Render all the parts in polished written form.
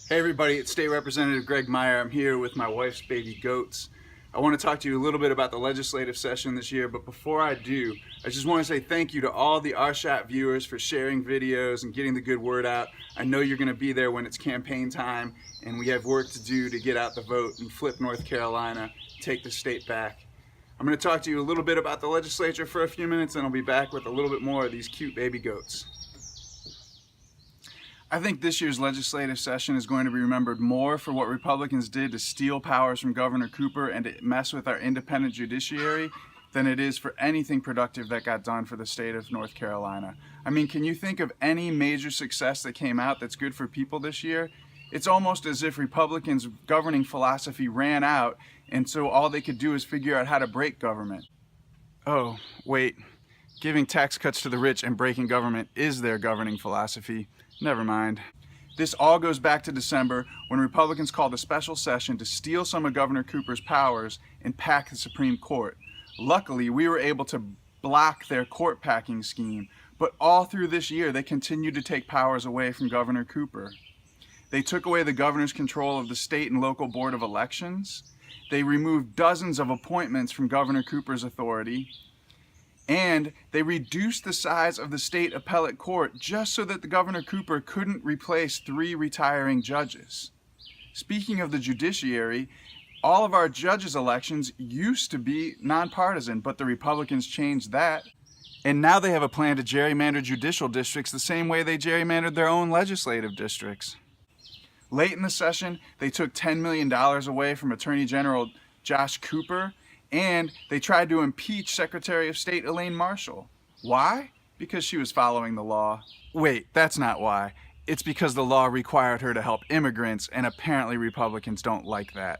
Hey everybody, it's State Representative Greg Meyer. I'm here with my wife's baby goats. I want to talk to you a little bit about the legislative session this year, but before I do, I just want to say thank you to all the R-Shot viewers for sharing videos and getting the good word out. I know you're going to be there when it's campaign time, and we have work to do to get out the vote and flip North Carolina, take the state back. I'm going to talk to you a little bit about the legislature for a few minutes, and I'll be back with a little bit more of these cute baby goats. I think this year's legislative session is going to be remembered more for what Republicans did to steal powers from Governor Cooper and to mess with our independent judiciary than it is for anything productive that got done for the state of North Carolina. I mean, can you think of any major success that came out that's good for people this year? It's almost as if Republicans' governing philosophy ran out, and so all they could do is figure out how to break government. Oh, wait. Giving tax cuts to the rich and breaking government is their governing philosophy. Never mind. This all goes back to December when Republicans called a special session to steal some of Governor Cooper's powers and pack the Supreme Court. Luckily, we were able to block their court packing scheme, but all through this year they continued to take powers away from Governor Cooper. They took away the governor's control of the state and local board of elections. They removed dozens of appointments from Governor Cooper's authority. And they reduced the size of the state appellate court just so that the Governor Cooper couldn't replace 3 retiring judges. Speaking of the judiciary, all of our judges' elections used to be nonpartisan, but the Republicans changed that. And now they have a plan to gerrymander judicial districts the same way they gerrymandered their own legislative districts. Late in the session, they took $10 million away from Attorney General Josh Cooper, and they tried to impeach Secretary of State Elaine Marshall. Why? Because she was following the law. Wait, that's not why. It's because the law required her to help immigrants, and apparently Republicans don't like that.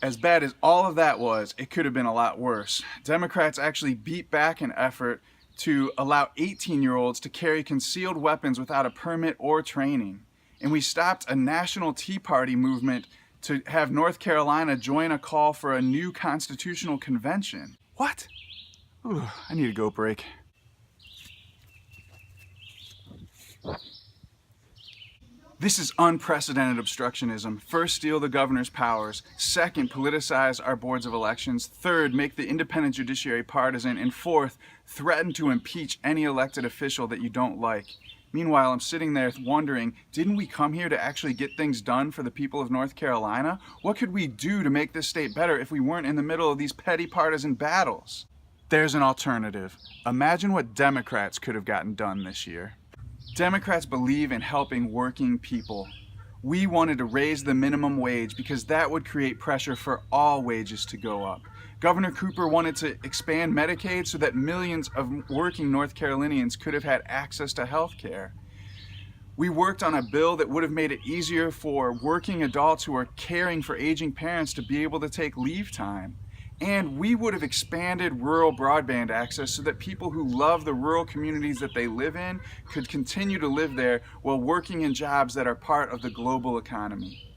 As bad as all of that was, it could have been a lot worse. Democrats actually beat back an effort to allow 18-year-olds to carry concealed weapons without a permit or training. And we stopped a national Tea Party movement to have North Carolina join a call for a new constitutional convention. What? Ooh, I need a goat break. This is unprecedented obstructionism. First, steal the governor's powers. Second, politicize our boards of elections. Third, make the independent judiciary partisan. And fourth, threaten to impeach any elected official that you don't like. Meanwhile, I'm sitting there wondering, didn't we come here to actually get things done for the people of North Carolina? What could we do to make this state better if we weren't in the middle of these petty partisan battles? There's an alternative. Imagine what Democrats could have gotten done this year. Democrats believe in helping working people. We wanted to raise the minimum wage because that would create pressure for all wages to go up. Governor Cooper wanted to expand Medicaid so that millions of working North Carolinians could have had access to health care. We worked on a bill that would have made it easier for working adults who are caring for aging parents to be able to take leave time. And we would have expanded rural broadband access so that people who love the rural communities that they live in could continue to live there while working in jobs that are part of the global economy.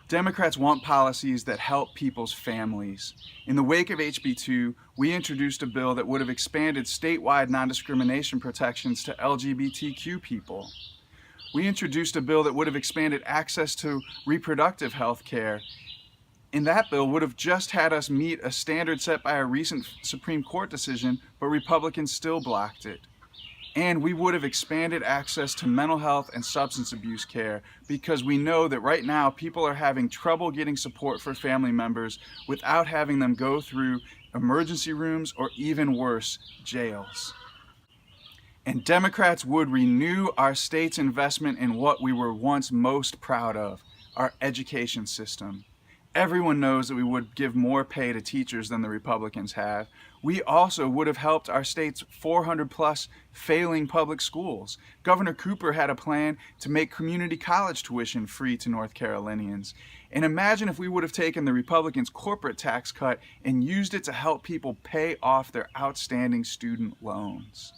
Democrats want policies that help people's families. In the wake of HB 2, we introduced a bill that would have expanded statewide non-discrimination protections to LGBTQ people. We introduced a bill that would have expanded access to reproductive health care. And that bill would have just had us meet a standard set by a recent Supreme Court decision, but Republicans still blocked it. And we would have expanded access to mental health and substance abuse care because we know that right now people are having trouble getting support for family members without having them go through emergency rooms or even worse, jails. And Democrats would renew our state's investment in what we were once most proud of, our education system. Everyone knows that we would give more pay to teachers than the Republicans have. We also would have helped our state's 400 plus failing public schools. Governor Cooper had a plan to make community college tuition free to North Carolinians. And imagine if we would have taken the Republicans' corporate tax cut and used it to help people pay off their outstanding student loans.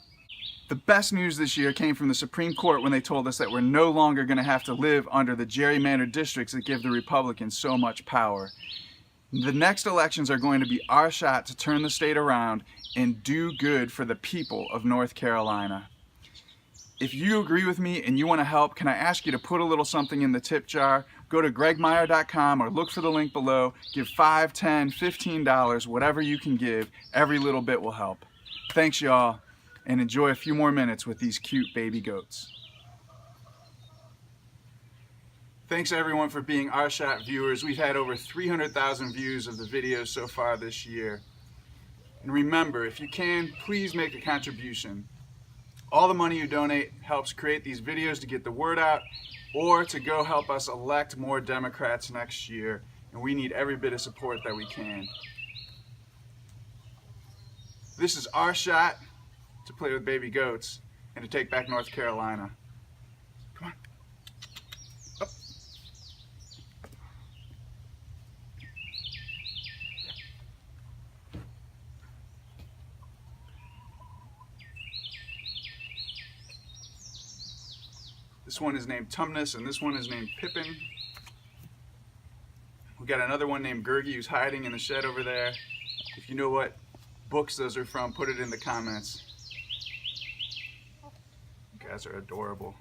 The best news this year came from the Supreme Court when they told us that we're no longer going to have to live under the gerrymandered districts that give the Republicans so much power. The next elections are going to be our shot to turn the state around and do good for the people of North Carolina. If you agree with me and you want to help, can I ask you to put a little something in the tip jar? Go to greigmeyer.com or look for the link below. Give $5, $10, $15, whatever you can give. Every little bit will help. Thanks, y'all, and enjoy a few more minutes with these cute baby goats. Thanks everyone for being Our Shot viewers. We've had over 300,000 views of the videos so far this year. And remember, if you can, please make a contribution. All the money you donate helps create these videos to get the word out or to go help us elect more Democrats next year. And we need every bit of support that we can. This is our shot to play with baby goats and to take back North Carolina. Come on. Up. This one is named Tumnus, and this one is named Pippin. We got another one named Gergie who's hiding in the shed over there. If you know what books those are from, put it in the comments. You guys are adorable.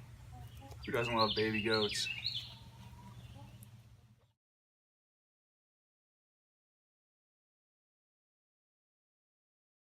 Who doesn't love baby goats?